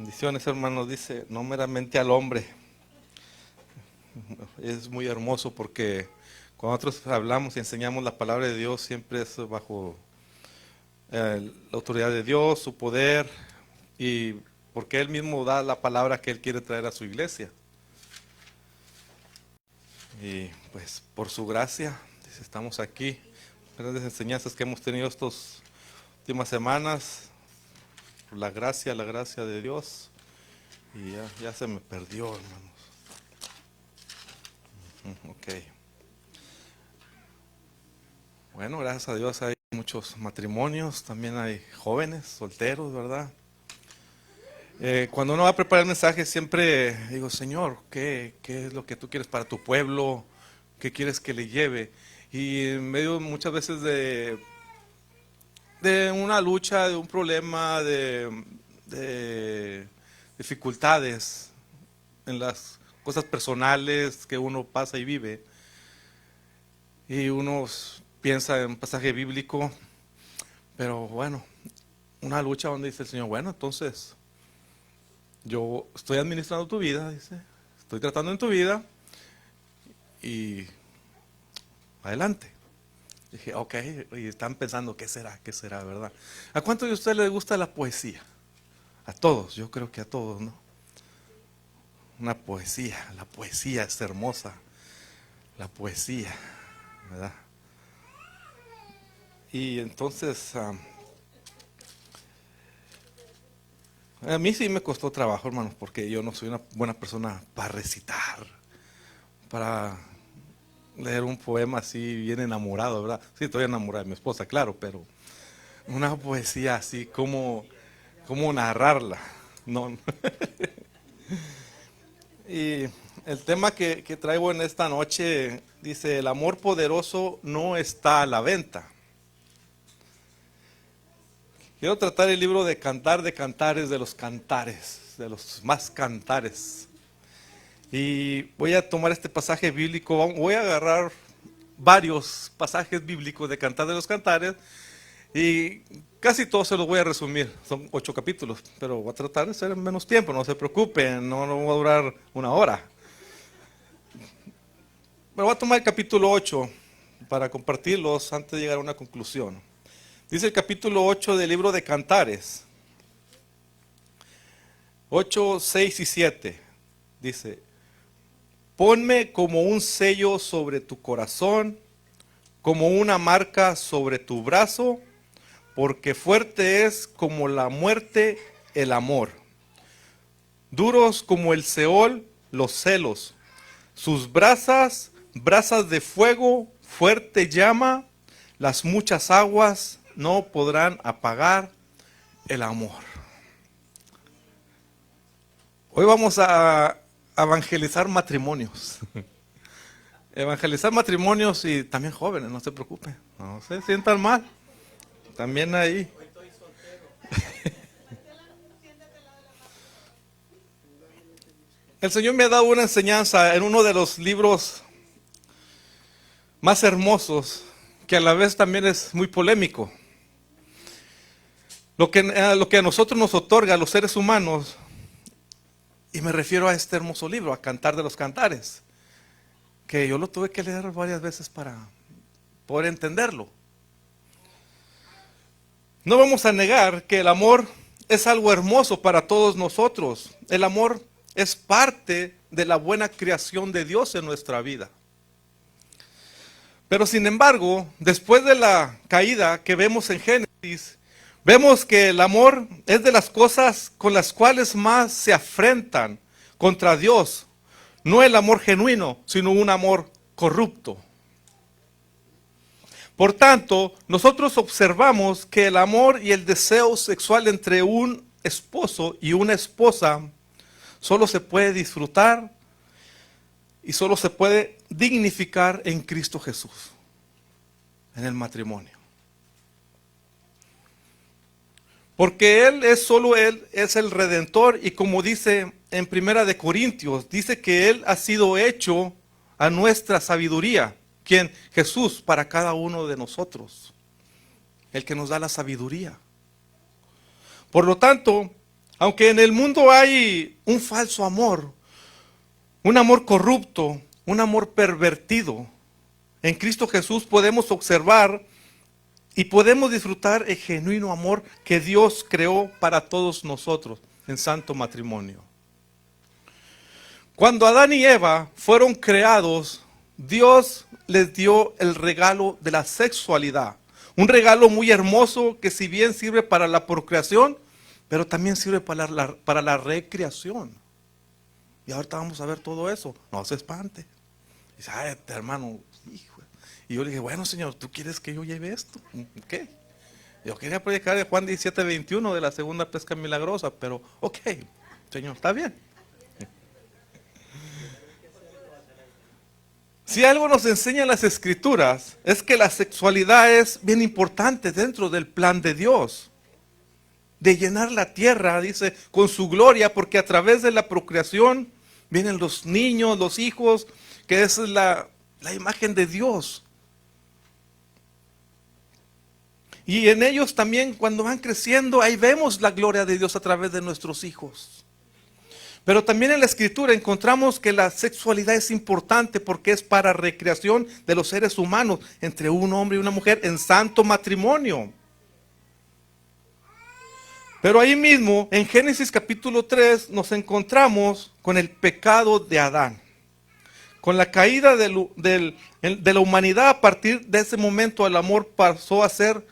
Bendiciones, hermanos, dice, no meramente al hombre. Es muy hermoso porque cuando nosotros hablamos y enseñamos la palabra de Dios, siempre es bajo la autoridad de Dios, su poder, y porque Él mismo da la palabra que Él quiere traer a su iglesia. Y pues por su gracia, dice, estamos aquí. Grandes enseñanzas que hemos tenido estas últimas semanas, por la gracia de Dios. Y ya se me perdió, hermanos. Ok. Bueno, gracias a Dios hay muchos matrimonios, también hay jóvenes, solteros, ¿verdad? Cuando uno va a preparar el mensaje siempre digo, Señor, ¿qué es lo que tú quieres para tu pueblo? ¿Qué quieres que le lleve? Y en medio muchas veces de una lucha, de un problema, de dificultades en las cosas personales que uno pasa y vive, y uno piensa en un pasaje bíblico, pero bueno, una lucha donde dice el Señor, bueno, entonces yo estoy administrando tu vida, dice, estoy tratando en tu vida y adelante. Dije, ok, y están pensando, ¿qué será, verdad? ¿A cuántos de ustedes les gusta la poesía? A todos, yo creo que a todos, ¿no? Una poesía, la poesía es hermosa, la poesía, ¿verdad? Y entonces, a mí sí me costó trabajo, hermanos, porque yo no soy una buena persona para recitar, para leer un poema así bien enamorado, ¿verdad? Sí, estoy enamorado de mi esposa, claro, pero una poesía así, ¿cómo narrarla? No. Y el tema que traigo en esta noche dice, el amor poderoso no está a la venta. Quiero tratar el libro de Cantar de Cantares, de los cantares, de los más cantares. Y voy a tomar este pasaje bíblico, voy a agarrar varios pasajes bíblicos de Cantar de los Cantares y casi todos se los voy a resumir. Son 8 capítulos, pero voy a tratar de hacer en menos tiempo, no se preocupen, no va a durar una hora. Pero voy a tomar el capítulo 8 para compartirlos antes de llegar a una conclusión. Dice el capítulo 8 del libro de Cantares, 8, 6 y 7. Dice, ponme como un sello sobre tu corazón, como una marca sobre tu brazo, porque fuerte es como la muerte el amor. Duros como el Seol los celos. Sus brasas de fuego, fuerte llama, las muchas aguas no podrán apagar el amor. Hoy vamos a evangelizar matrimonios. Evangelizar matrimonios y también jóvenes, no se preocupen, no se sientan mal. También ahí. El Señor me ha dado una enseñanza en uno de los libros más hermosos, que a la vez también es muy polémico. Lo que a nosotros nos otorga, a los seres humanos, y me refiero a este hermoso libro, a Cantar de los Cantares, que yo lo tuve que leer varias veces para poder entenderlo. No vamos a negar que el amor es algo hermoso para todos nosotros. El amor es parte de la buena creación de Dios en nuestra vida. Pero sin embargo, después de la caída que vemos en Génesis, vemos que el amor es de las cosas con las cuales más se afrentan contra Dios. No el amor genuino, sino un amor corrupto. Por tanto, nosotros observamos que el amor y el deseo sexual entre un esposo y una esposa solo se puede disfrutar y solo se puede dignificar en Cristo Jesús, en el matrimonio. Porque Él es el Redentor, y como dice en Primera de Corintios, dice que Él ha sido hecho a nuestra sabiduría. ¿Quién? Jesús, para cada uno de nosotros, el que nos da la sabiduría. Por lo tanto, Aunque en el mundo hay un falso amor, un amor corrupto, un amor pervertido, en Cristo Jesús podemos observar y podemos disfrutar el genuino amor que Dios creó para todos nosotros en santo matrimonio. Cuando Adán y Eva fueron creados, Dios les dio el regalo de la sexualidad. Un regalo muy hermoso que si bien sirve para la procreación, pero también sirve para la recreación. Y ahorita vamos a ver todo eso. No se espante. Dice, ay, hermano, hijo. Y yo le dije, bueno, Señor, ¿tú quieres que yo lleve esto? ¿Qué? Yo quería predicar de Juan 17:21 de la segunda pesca milagrosa, pero ok, Señor, está bien. Si algo nos enseñan las Escrituras, es que la sexualidad es bien importante dentro del plan de Dios. De llenar la tierra, dice, con su gloria, porque a través de la procreación vienen los niños, los hijos, que es la imagen de Dios. Y en ellos también, cuando van creciendo, ahí vemos la gloria de Dios a través de nuestros hijos. Pero también en la Escritura encontramos que la sexualidad es importante porque es para recreación de los seres humanos entre un hombre y una mujer en santo matrimonio. Pero ahí mismo, en Génesis capítulo 3, nos encontramos con el pecado de Adán. Con la caída de la humanidad, a partir de ese momento el amor pasó a ser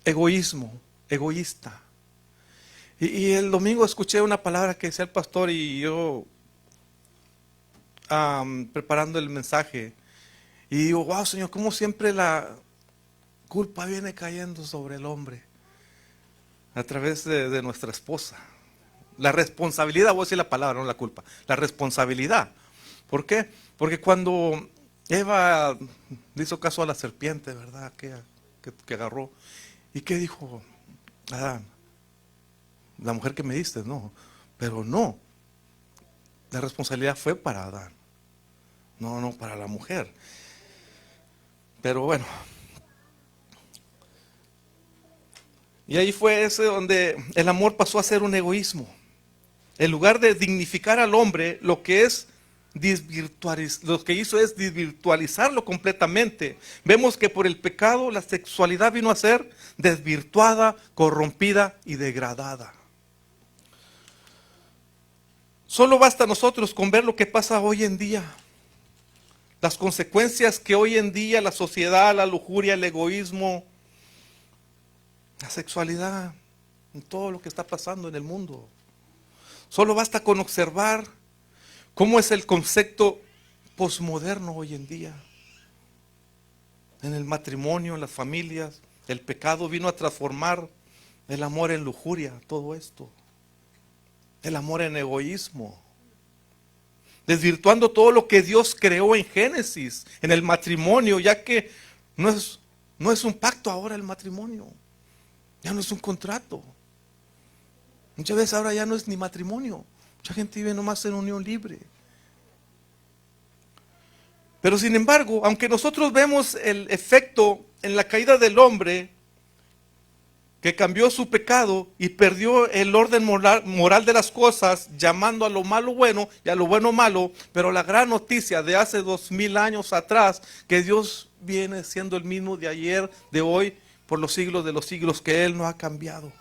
egoísta. Y el domingo escuché una palabra que decía el pastor y yo preparando el mensaje. Y digo, wow, Señor, cómo siempre la culpa viene cayendo sobre el hombre a través de nuestra esposa. La responsabilidad, voy a decir la palabra, no la culpa. La responsabilidad. ¿Por qué? Porque cuando Eva le hizo caso a la serpiente, ¿verdad? Que agarró. ¿Y qué dijo Adán? La mujer que me diste, no. Pero no. La responsabilidad fue para Adán. No para la mujer. Pero bueno. Y ahí fue ese donde el amor pasó a ser un egoísmo. En lugar de dignificar al hombre, lo que hizo es desvirtualizarlo completamente. Vemos que por el pecado la sexualidad vino a ser desvirtuada, corrompida y degradada. Solo basta a nosotros con ver lo que pasa hoy en día. Las consecuencias que hoy en día la sociedad, la lujuria, el egoísmo, la sexualidad, todo lo que está pasando en el mundo. Solo basta con observar cómo es el concepto posmoderno hoy en día. En el matrimonio, en las familias, el pecado vino a transformar el amor en lujuria, todo esto. El amor en egoísmo. Desvirtuando todo lo que Dios creó en Génesis, en el matrimonio, ya que no es un pacto ahora el matrimonio. Ya no es un contrato. Muchas veces ahora ya no es ni matrimonio. Mucha gente vive nomás en unión libre. Pero sin embargo, aunque nosotros vemos el efecto en la caída del hombre, que cambió su pecado y perdió el orden moral de las cosas, llamando a lo malo bueno y a lo bueno malo, pero la gran noticia de hace 2000 años atrás, que Dios viene siendo el mismo de ayer, de hoy, por los siglos de los siglos, que Él no ha cambiado.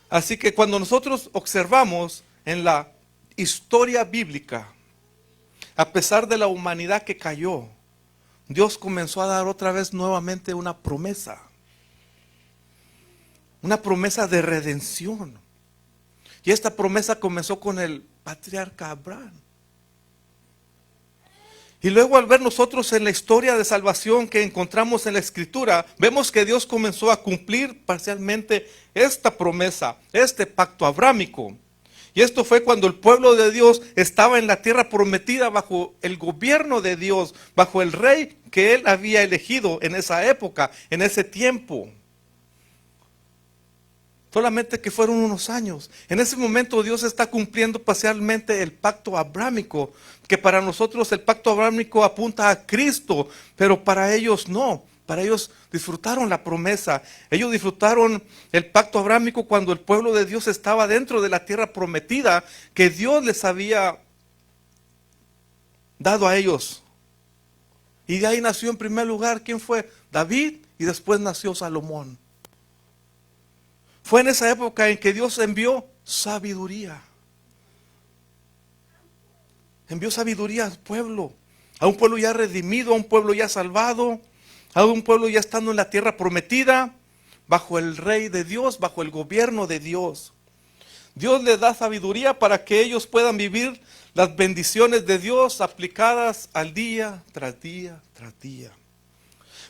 Así que cuando nosotros observamos en la historia bíblica, a pesar de la humanidad que cayó, Dios comenzó a dar otra vez nuevamente una promesa de redención. Y esta promesa comenzó con el patriarca Abraham. Y luego al ver nosotros en la historia de salvación que encontramos en la Escritura, vemos que Dios comenzó a cumplir parcialmente esta promesa, este pacto abrámico. Y esto fue cuando el pueblo de Dios estaba en la tierra prometida bajo el gobierno de Dios, bajo el rey que Él había elegido en esa época, en ese tiempo. Solamente que fueron unos años. En ese momento Dios está cumpliendo parcialmente el pacto abrámico, que para nosotros el pacto abrámico apunta a Cristo, pero para ellos no. Para ellos disfrutaron la promesa. Ellos disfrutaron el pacto abrámico cuando el pueblo de Dios estaba dentro de la tierra prometida que Dios les había dado a ellos. Y de ahí nació en primer lugar, ¿quién fue? David, y después nació Salomón. Fue en esa época en que Dios envió sabiduría. Envió sabiduría al pueblo. A un pueblo ya redimido, a un pueblo ya salvado, a un pueblo ya estando en la tierra prometida, bajo el rey de Dios, bajo el gobierno de Dios. Dios les da sabiduría para que ellos puedan vivir las bendiciones de Dios aplicadas al día tras día tras día.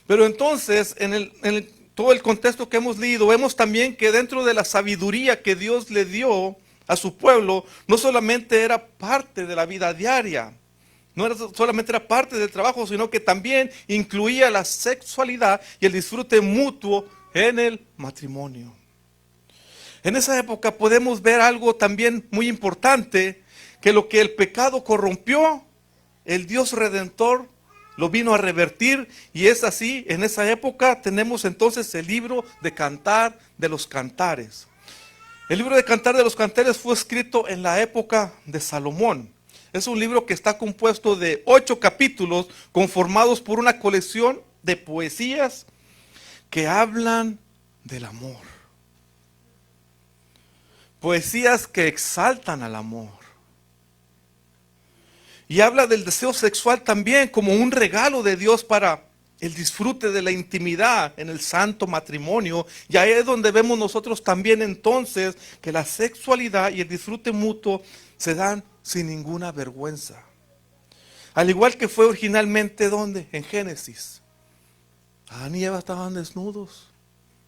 Pero entonces, en todo el contexto que hemos leído, vemos también que dentro de la sabiduría que Dios le dio a su pueblo, no solamente era parte de la vida diaria, solamente era parte del trabajo, sino que también incluía la sexualidad y el disfrute mutuo en el matrimonio. En esa época podemos ver algo también muy importante, que lo que el pecado corrompió, el Dios Redentor lo vino a revertir, y es así. En esa época tenemos entonces el libro de Cantar de los Cantares. El libro de Cantar de los Cantares fue escrito en la época de Salomón. Es un libro que está compuesto de 8 capítulos conformados por una colección de poesías que hablan del amor. Poesías que exaltan al amor. Y habla del deseo sexual también como un regalo de Dios para el disfrute de la intimidad en el santo matrimonio. Y ahí es donde vemos nosotros también entonces que la sexualidad y el disfrute mutuo se dan sin ninguna vergüenza. Al igual que fue originalmente, ¿dónde? En Génesis. Adán y Eva estaban desnudos,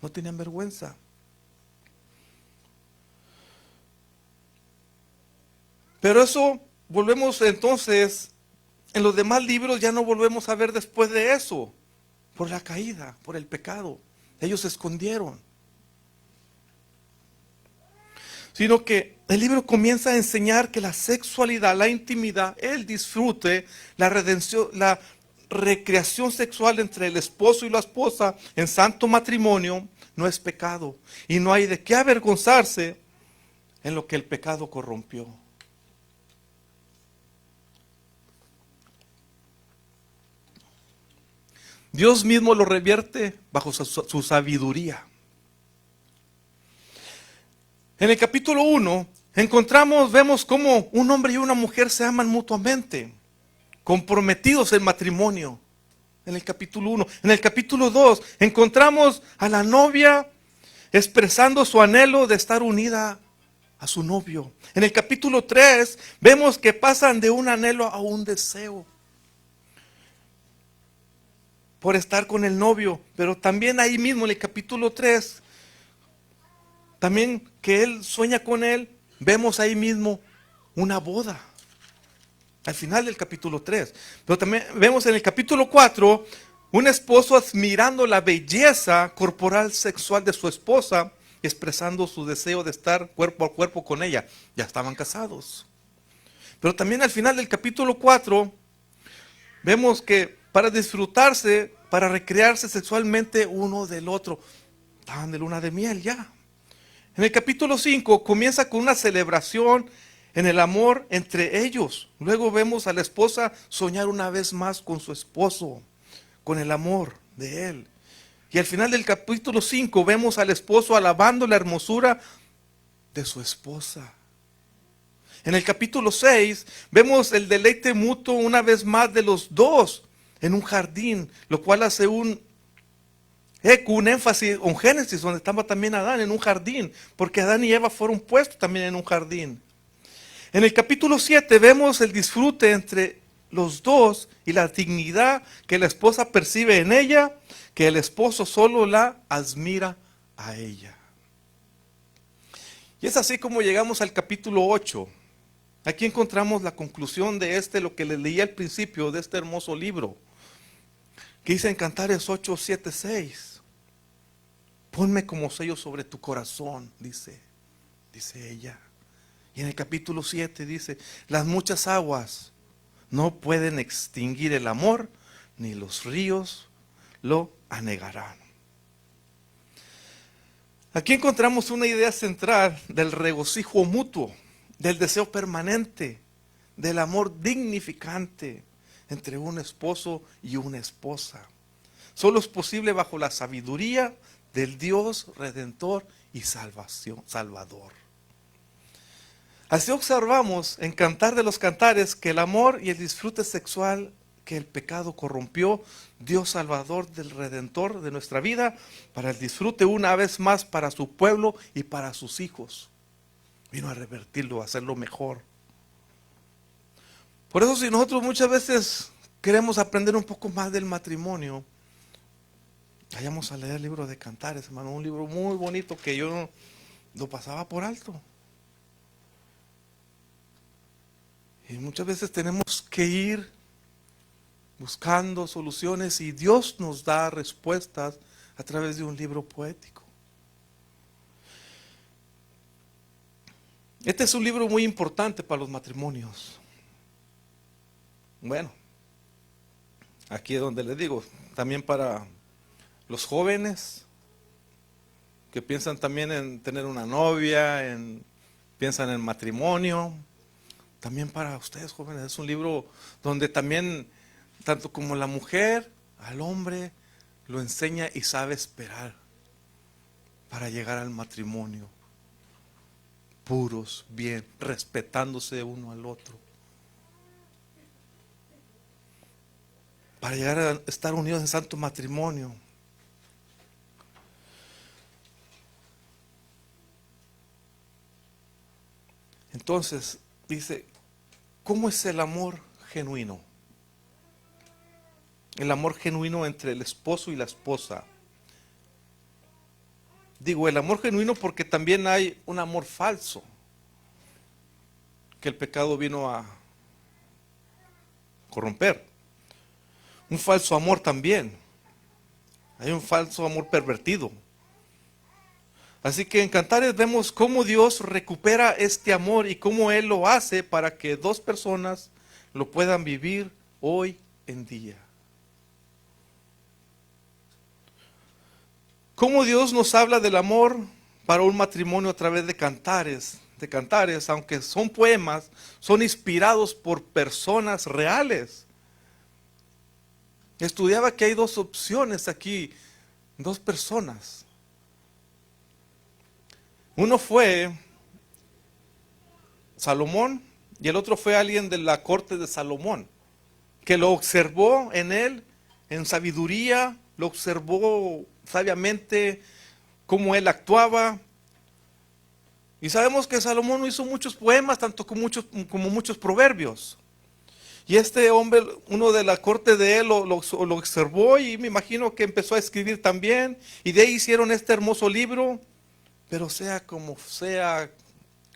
no tenían vergüenza. Pero eso volvemos entonces, en los demás libros ya no volvemos a ver después de eso, por la caída, por el pecado. Ellos se escondieron. Sino que el libro comienza a enseñar que la sexualidad, la intimidad, el disfrute, la redención, la recreación sexual entre el esposo y la esposa en santo matrimonio no es pecado. Y no hay de qué avergonzarse en lo que el pecado corrompió. Dios mismo lo revierte bajo su sabiduría. En el capítulo 1 vemos cómo un hombre y una mujer se aman mutuamente, comprometidos en matrimonio. En el capítulo 1. En el capítulo 2 encontramos a la novia expresando su anhelo de estar unida a su novio. En el capítulo 3 vemos que pasan de un anhelo a un deseo por estar con el novio. Pero también ahí mismo en el capítulo 3, también que él sueña con él, vemos ahí mismo una boda. Al final del capítulo 3. Pero también vemos en el capítulo 4 un esposo admirando la belleza corporal sexual de su esposa, expresando su deseo de estar cuerpo a cuerpo con ella. Ya estaban casados. Pero también al final del capítulo 4 vemos que para disfrutarse, para recrearse sexualmente uno del otro, estaban de luna de miel ya. En el capítulo 5 comienza con una celebración en el amor entre ellos. Luego vemos a la esposa soñar una vez más con su esposo, con el amor de él. Y al final del capítulo 5 vemos al esposo alabando la hermosura de su esposa. En el capítulo 6 vemos el deleite mutuo una vez más de los dos en un jardín, lo cual hace un énfasis, un Génesis, donde estaba también Adán en un jardín, porque Adán y Eva fueron puestos también en un jardín. En el capítulo 7 vemos el disfrute entre los dos y la dignidad que la esposa percibe en ella, que el esposo solo la admira a ella. Y es así como llegamos al capítulo 8. Aquí encontramos la conclusión de lo que les leí al principio de este hermoso libro, que dice en Cantares 8, 7, 6. Ponme como sello sobre tu corazón, dice ella. Y en el capítulo 7 dice, las muchas aguas no pueden extinguir el amor, ni los ríos lo anegarán. Aquí encontramos una idea central del regocijo mutuo, del deseo permanente, del amor dignificante entre un esposo y una esposa. Solo es posible bajo la sabiduría del Dios Redentor y Salvador. Así observamos en Cantar de los Cantares que el amor y el disfrute sexual que el pecado corrompió, Dios Salvador del Redentor de nuestra vida, para el disfrute una vez más para su pueblo y para sus hijos. Vino a revertirlo, a hacerlo mejor. Por eso si nosotros muchas veces queremos aprender un poco más del matrimonio, vayamos a leer el libro de Cantares, hermano, un libro muy bonito que yo lo pasaba por alto. Y muchas veces tenemos que ir buscando soluciones y Dios nos da respuestas a través de un libro poético. Este es un libro muy importante para los matrimonios. Bueno, aquí es donde les digo, también para los jóvenes que piensan también en tener una novia, piensan en matrimonio. También para ustedes jóvenes es un libro donde también, tanto como la mujer, al hombre, lo enseña y sabe esperar para llegar al matrimonio. Puros, bien, respetándose uno al otro. Para llegar a estar unidos en santo matrimonio. Entonces, dice, ¿cómo es el amor genuino? El amor genuino entre el esposo y la esposa. Digo, el amor genuino porque también hay un amor falso, que el pecado vino a corromper. Un falso amor también. Hay un falso amor pervertido. Así que en Cantares vemos cómo Dios recupera este amor y cómo Él lo hace para que dos personas lo puedan vivir hoy en día. Cómo Dios nos habla del amor para un matrimonio a través de cantares, aunque son poemas, son inspirados por personas reales. Estudiaba que hay dos opciones aquí, dos personas. Uno fue Salomón y el otro fue alguien de la corte de Salomón, que lo observó en él, en sabiduría, lo observó sabiamente cómo él actuaba. Y sabemos que Salomón hizo muchos poemas, tanto como muchos proverbios. Y este hombre, uno de la corte de él, lo observó y me imagino que empezó a escribir también. Y de ahí hicieron este hermoso libro. Pero sea como sea,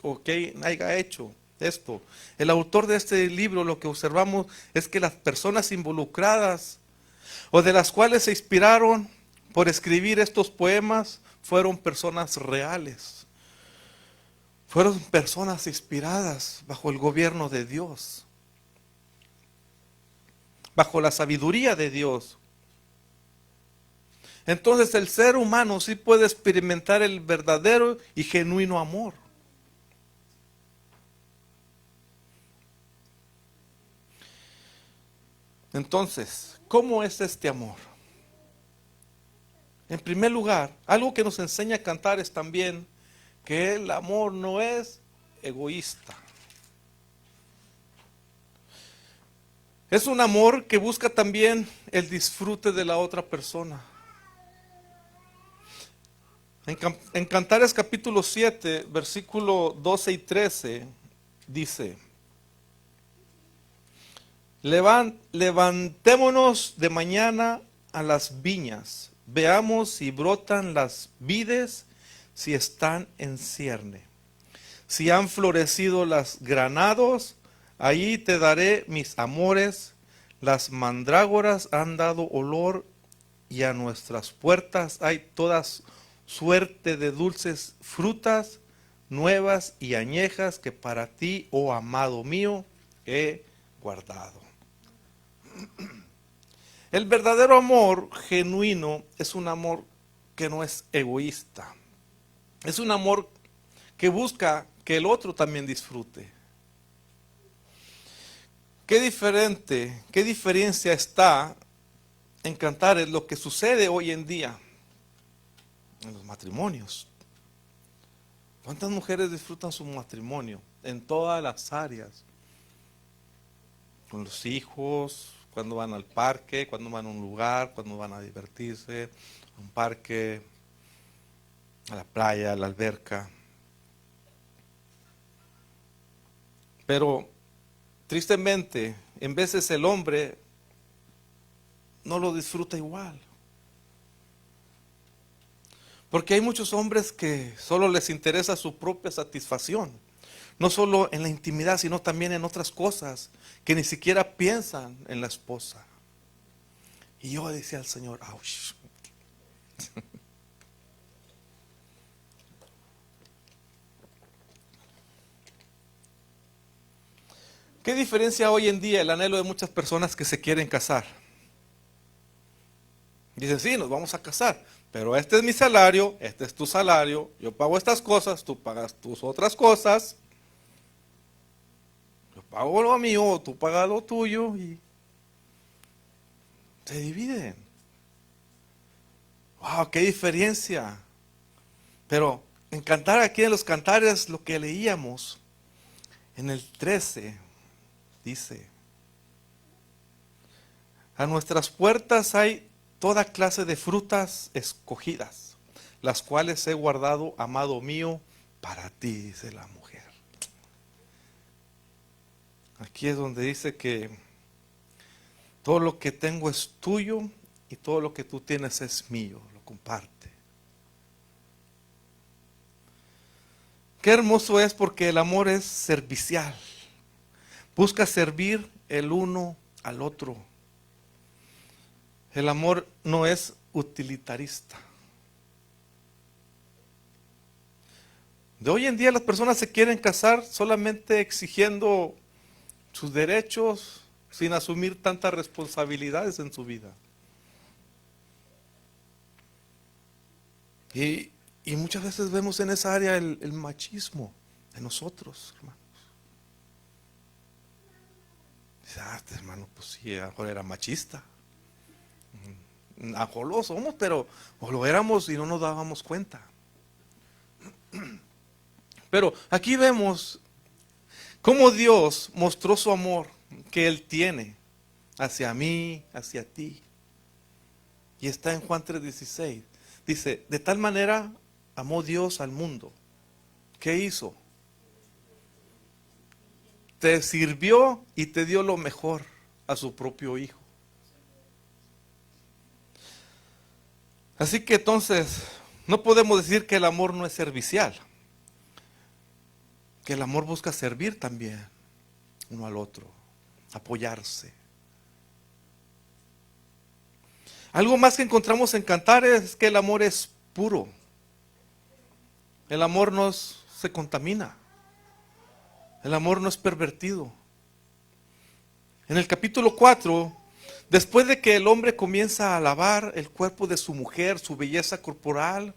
o que haya hecho esto, el autor de este libro, lo que observamos es que las personas involucradas o de las cuales se inspiraron por escribir estos poemas fueron personas reales. Fueron personas inspiradas bajo el gobierno de Dios, bajo la sabiduría de Dios. Entonces el ser humano sí puede experimentar el verdadero y genuino amor. Entonces, ¿cómo es este amor? En primer lugar, algo que nos enseña a cantar es también que el amor no es egoísta. Es un amor que busca también el disfrute de la otra persona. En Cantares capítulo 7, versículo 12 y 13, dice: levantémonos de mañana a las viñas, veamos si brotan las vides, si están en cierne. Si han florecido las granados, ahí te daré mis amores. Las mandrágoras han dado olor y a nuestras puertas hay todas suerte de dulces frutas nuevas y añejas que para ti, oh amado mío, he guardado. El verdadero amor genuino es un amor que no es egoísta. Es un amor que busca que el otro también disfrute. Qué diferencia está en cantar es lo que sucede hoy en día en los matrimonios. ¿Cuántas mujeres disfrutan su matrimonio en todas las áreas? Con los hijos, cuando van al parque, cuando van a un lugar, cuando van a divertirse, a un parque, a la playa, a la alberca. Pero tristemente, en veces el hombre no lo disfruta igual. Porque hay muchos hombres que solo les interesa su propia satisfacción. No solo en la intimidad, sino también en otras cosas que ni siquiera piensan en la esposa. Y yo decía al Señor, ¡ouch! ¿Qué diferencia hoy en día el anhelo de muchas personas que se quieren casar? Dicen, sí, nos vamos a casar, pero este es mi salario, este es tu salario, yo pago estas cosas, tú pagas tus otras cosas. Yo pago lo mío, tú pagas lo tuyo y se dividen. ¡Wow! ¡Qué diferencia! Pero en cantar aquí en los cantares, lo que leíamos en el 13, dice: a nuestras puertas hay toda clase de frutas escogidas, las cuales he guardado, amado mío, para ti, dice la mujer. Aquí es donde dice que todo lo que tengo es tuyo y todo lo que tú tienes es mío, lo comparte. Qué hermoso es, porque el amor es servicial. Busca servir el uno al otro. El amor no es utilitarista. De hoy en día las personas se quieren casar solamente exigiendo sus derechos sin asumir tantas responsabilidades en su vida. Y muchas veces vemos en esa área el machismo de nosotros, hermanos. Dice, este hermano, pues sí, a lo mejor era machista. A lo mejor lo somos, pero o lo éramos y no nos dábamos cuenta. Pero aquí vemos cómo Dios mostró su amor que Él tiene hacia mí, hacia ti. Y está en Juan 3:16. Dice, de tal manera amó Dios al mundo. ¿Qué hizo? Te sirvió y te dio lo mejor, a su propio Hijo. Así que entonces, no podemos decir que el amor no es servicial. Que el amor busca servir también uno al otro, apoyarse. Algo más que encontramos en Cantares es que el amor es puro. El amor no se contamina. El amor no es pervertido. En el capítulo 4, después de que el hombre comienza a alabar el cuerpo de su mujer, su belleza corporal,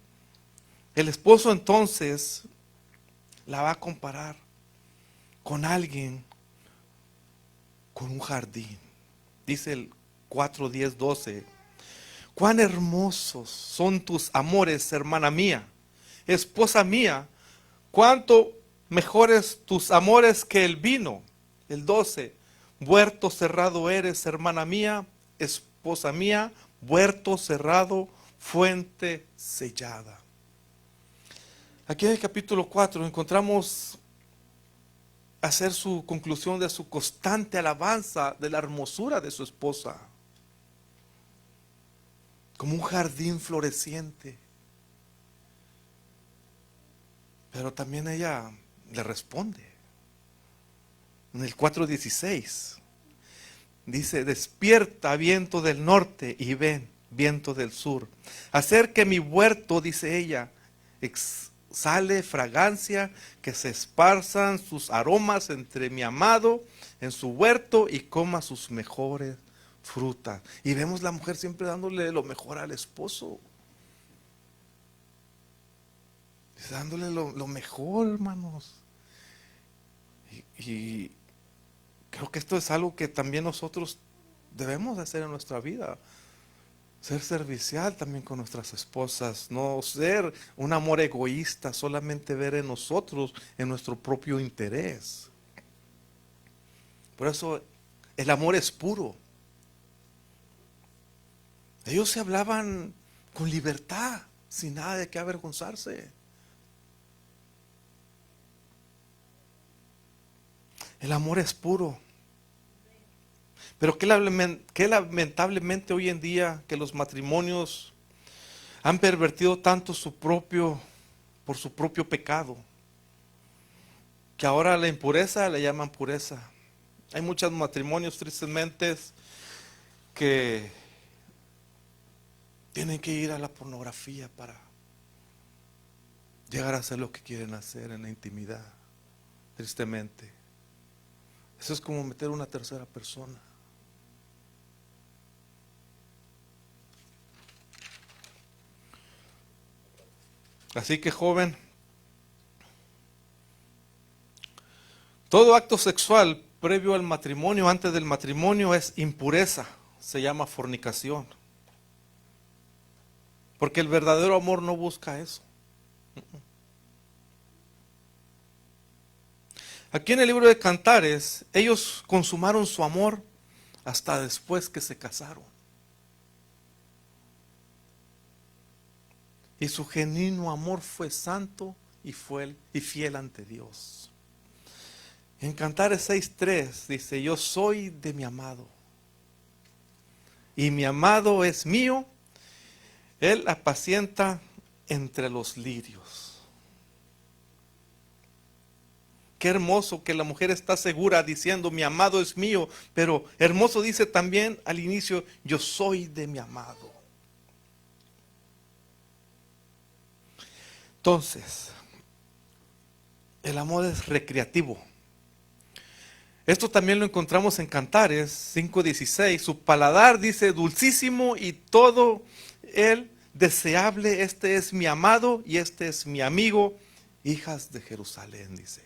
el esposo entonces la va a comparar con alguien, con un jardín. Dice el 4, 10, 12. Cuán hermosos son tus amores, hermana mía, esposa mía, cuánto mejores tus amores que el vino. El 12. Huerto cerrado eres, hermana mía, esposa mía, huerto cerrado, fuente sellada. Aquí en el capítulo 4 encontramos hacer su conclusión de su constante alabanza de la hermosura de su esposa. Como un jardín floreciente. Pero también ella le responde. En el 4:16 dice, despierta viento del norte y ven viento del sur. Hacer que mi huerto, dice ella, exhale fragancia, que se esparzan sus aromas entre mi amado en su huerto y coma sus mejores fruta. Y vemos la mujer siempre dándole lo mejor al esposo. Dándole lo mejor, hermanos. Y creo que esto es algo que también nosotros debemos hacer en nuestra vida. Ser servicial también con nuestras esposas, no ser un amor egoísta, solamente ver en nosotros, en nuestro propio interés. Por eso el amor es puro. Ellos se hablaban con libertad, sin nada de qué avergonzarse. El amor es puro. Pero qué lamentablemente hoy en día que los matrimonios han pervertido tanto por su propio pecado, que ahora la impureza le llaman pureza. Hay muchos matrimonios tristemente que tienen que ir a la pornografía para llegar a hacer lo que quieren hacer en la intimidad, tristemente. Eso es como meter una tercera persona. Así que, joven, todo acto sexual previo al matrimonio, antes del matrimonio, es impureza, se llama fornicación. Porque el verdadero amor no busca eso. Aquí en el libro de Cantares, ellos consumaron su amor hasta después que se casaron. Y su genuino amor fue santo y fiel ante Dios. En Cantares 6:3 dice: yo soy de mi amado, y mi amado es mío, él apacienta entre los lirios. Qué hermoso que la mujer está segura diciendo: mi amado es mío, pero hermoso dice también al inicio: yo soy de mi amado. Entonces, el amor es recreativo. Esto también lo encontramos en Cantares 5:16. Su paladar dice dulcísimo y todo él deseable. Este es mi amado y este es mi amigo, hijas de Jerusalén, dice.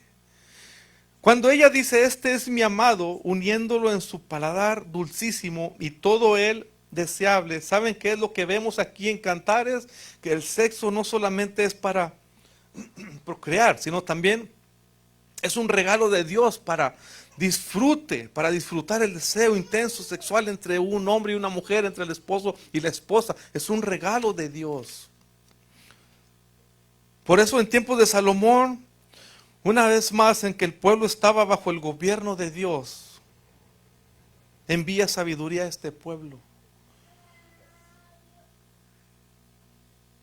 Cuando ella dice este es mi amado, uniéndolo en su paladar dulcísimo y todo él deseable, ¿saben qué es lo que vemos aquí en Cantares? Que el sexo no solamente es para procrear, sino también es un regalo de Dios para disfrutar el deseo intenso sexual entre un hombre y una mujer, entre el esposo y la esposa. Es un regalo de Dios. Por eso en tiempos de Salomón, una vez más en que el pueblo estaba bajo el gobierno de Dios, envía sabiduría a este pueblo.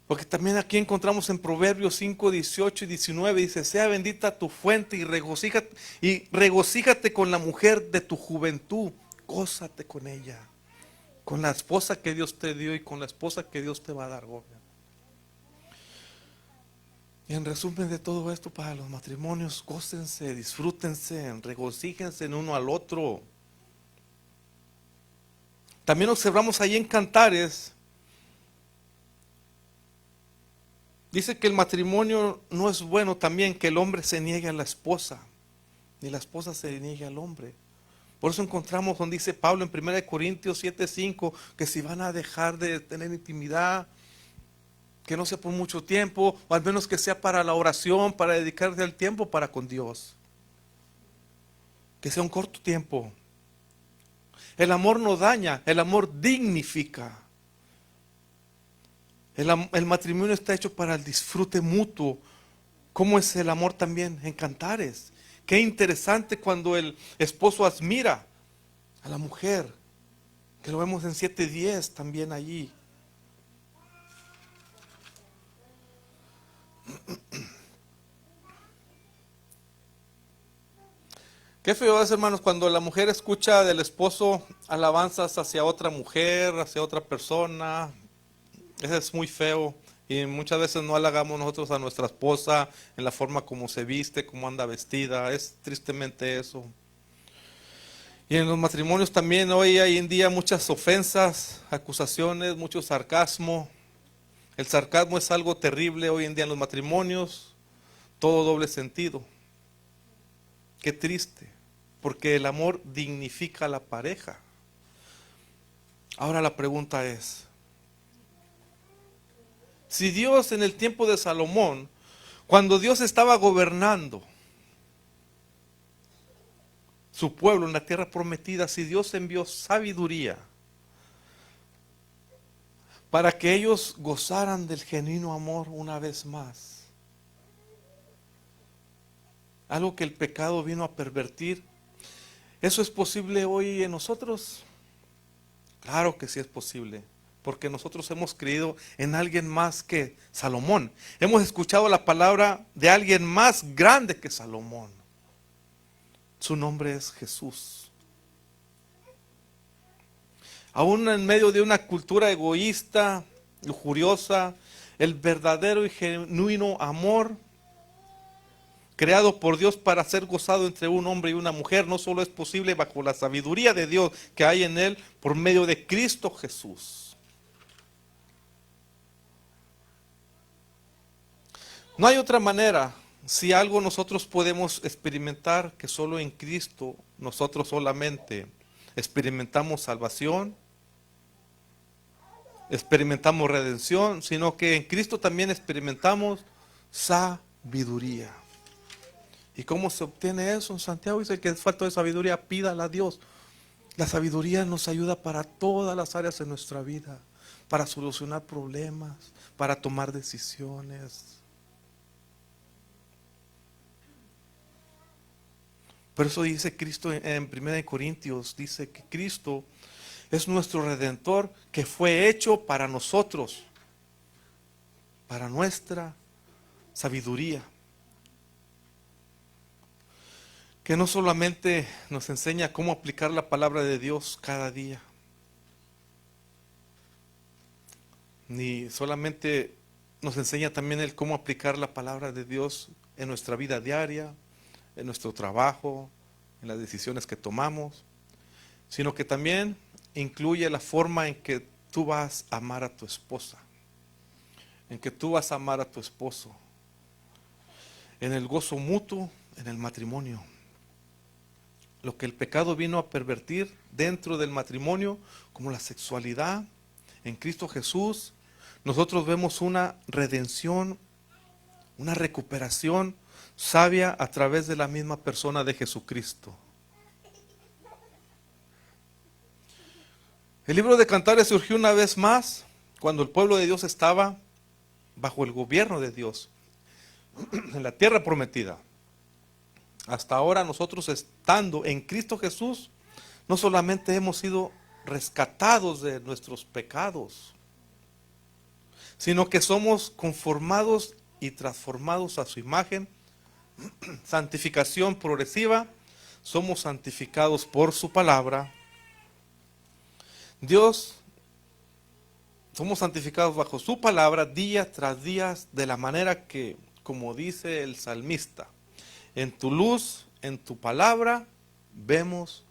Porque también aquí encontramos en Proverbios 5, 18 y 19, dice: sea bendita tu fuente y regocíjate con la mujer de tu juventud, gózate con ella, con la esposa que Dios te dio y con la esposa que Dios te va a dar, joven. Y en resumen de todo esto, para los matrimonios, gócense, disfrútense, regocíjense en uno al otro. También observamos ahí en Cantares, dice que el matrimonio no es bueno también que el hombre se niegue a la esposa, ni la esposa se niegue al hombre. Por eso encontramos donde dice Pablo en 1 Corintios 7:5, que si van a dejar de tener intimidad, que no sea por mucho tiempo, o al menos que sea para la oración, para dedicarse el tiempo para con Dios. Que sea un corto tiempo. El amor no daña, el amor dignifica. El matrimonio está hecho para el disfrute mutuo. ¿Cómo es el amor también en Cantares? Qué interesante cuando el esposo admira a la mujer, que lo vemos en 7:10 también allí. Qué feo es, hermanos, cuando la mujer escucha del esposo alabanzas hacia otra mujer, hacia otra persona. Eso es muy feo. Y muchas veces no halagamos nosotros a nuestra esposa en la forma como se viste, cómo anda vestida. Es tristemente eso. Y en los matrimonios también hoy en día muchas ofensas, acusaciones, mucho sarcasmo. El sarcasmo es algo terrible hoy en día en los matrimonios, todo doble sentido. Qué triste, porque el amor dignifica a la pareja. Ahora la pregunta es, si Dios en el tiempo de Salomón, cuando Dios estaba gobernando su pueblo en la tierra prometida, si Dios envió sabiduría para que ellos gozaran del genuino amor una vez más, algo que el pecado vino a pervertir, ¿eso es posible hoy en nosotros? Claro que sí es posible, porque nosotros hemos creído en alguien más que Salomón. Hemos escuchado la palabra de alguien más grande que Salomón. Su nombre es Jesús. Aún en medio de una cultura egoísta, lujuriosa, el verdadero y genuino amor creado por Dios para ser gozado entre un hombre y una mujer no solo es posible bajo la sabiduría de Dios que hay en él por medio de Cristo Jesús. No hay otra manera. Si algo nosotros podemos experimentar que solo en Cristo nosotros solamente experimentamos salvación, experimentamos redención, sino que en Cristo también experimentamos sabiduría. ¿Y cómo se obtiene eso? En Santiago dice que es falta de sabiduría, pídala a Dios. La sabiduría nos ayuda para todas las áreas de nuestra vida, para solucionar problemas, para tomar decisiones. Por eso dice Cristo en 1 Corintios, dice que Cristo es nuestro Redentor que fue hecho para nosotros, para nuestra sabiduría. Que no solamente nos enseña cómo aplicar la palabra de Dios cada día, ni solamente nos enseña también el cómo aplicar la palabra de Dios en nuestra vida diaria, en nuestro trabajo, en las decisiones que tomamos, sino que también incluye la forma en que tú vas a amar a tu esposa, en que tú vas a amar a tu esposo, en el gozo mutuo, en el matrimonio. Lo que el pecado vino a pervertir dentro del matrimonio, como la sexualidad, en Cristo Jesús, nosotros vemos una redención, una recuperación sabia a través de la misma persona de Jesucristo. El libro de Cantares surgió una vez más cuando el pueblo de Dios estaba bajo el gobierno de Dios en la tierra prometida. Hasta ahora nosotros estando en Cristo Jesús, no solamente hemos sido rescatados de nuestros pecados, sino que somos conformados y transformados a su imagen. Santificación progresiva, somos santificados por su palabra. Dios, somos santificados bajo su palabra día tras día, de la manera que, como dice el salmista, en tu luz, en tu palabra, vemos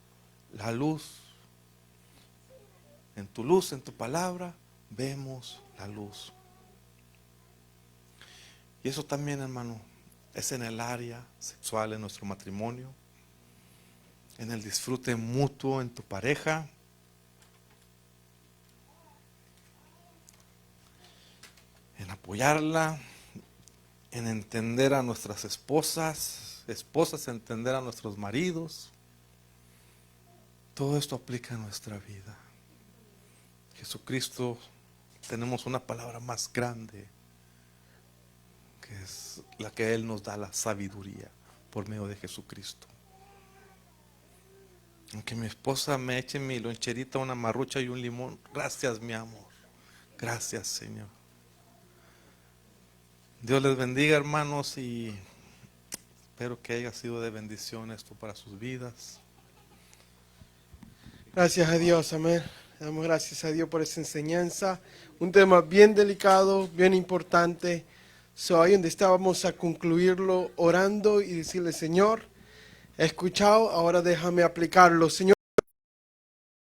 la luz. En tu luz, en tu palabra, vemos la luz. Y eso también, hermano, es en el área sexual, en nuestro matrimonio, en el disfrute mutuo en tu pareja, en apoyarla, en entender a nuestras esposas, esposas entender a nuestros maridos. Todo esto aplica a nuestra vida. Jesucristo, tenemos una palabra más grande, que es la que Él nos da, la sabiduría, por medio de Jesucristo. Aunque mi esposa me eche mi loncherita, una marrucha y un limón, gracias mi amor, gracias Señor. Dios les bendiga, hermanos, y espero que haya sido de bendición esto para sus vidas. Gracias a Dios, amén. Damos gracias a Dios por esa enseñanza. Un tema bien delicado, bien importante. Ahí donde estábamos a concluirlo orando y decirle, Señor, he escuchado, ahora déjame aplicarlo. Señor.